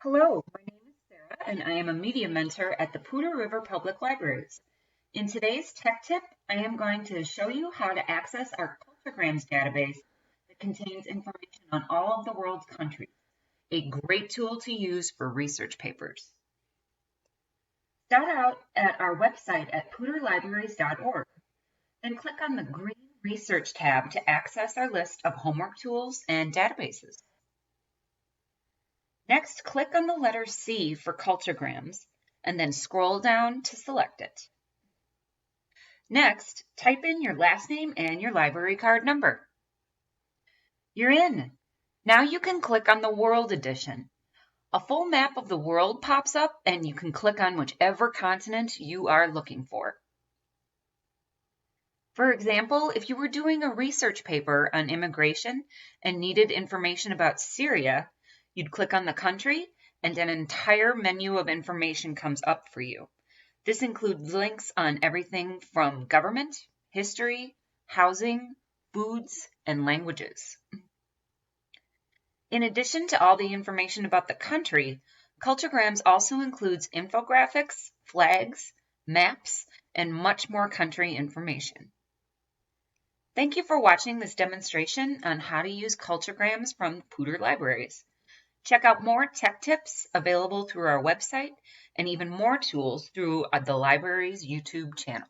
Hello, my name is Sarah, and I am a media mentor at the Poudre River Public Libraries. In today's tech tip, I am going to show you how to access our CultureGrams database that contains information on all of the world's countries, a great tool to use for research papers. Start out at our website at poudrelibraries.org, then click on the green Research tab to access our list of homework tools and databases. Next, click on the letter C for CultureGrams, and then scroll down to select it. Next, type in your last name and your library card number. You're in. Now you can click on the World Edition. A full map of the world pops up, and you can click on whichever continent you are looking for. For example, if you were doing a research paper on immigration and needed information about Syria, you'd click on the country, and an entire menu of information comes up for you. This includes links on everything from government, history, housing, foods, and languages. In addition to all the information about the country, CultureGrams also includes infographics, flags, maps, and much more country information. Thank you for watching this demonstration on how to use CultureGrams from Poudre Libraries. Check out more tech tips available through our website and even more tools through the library's YouTube channel.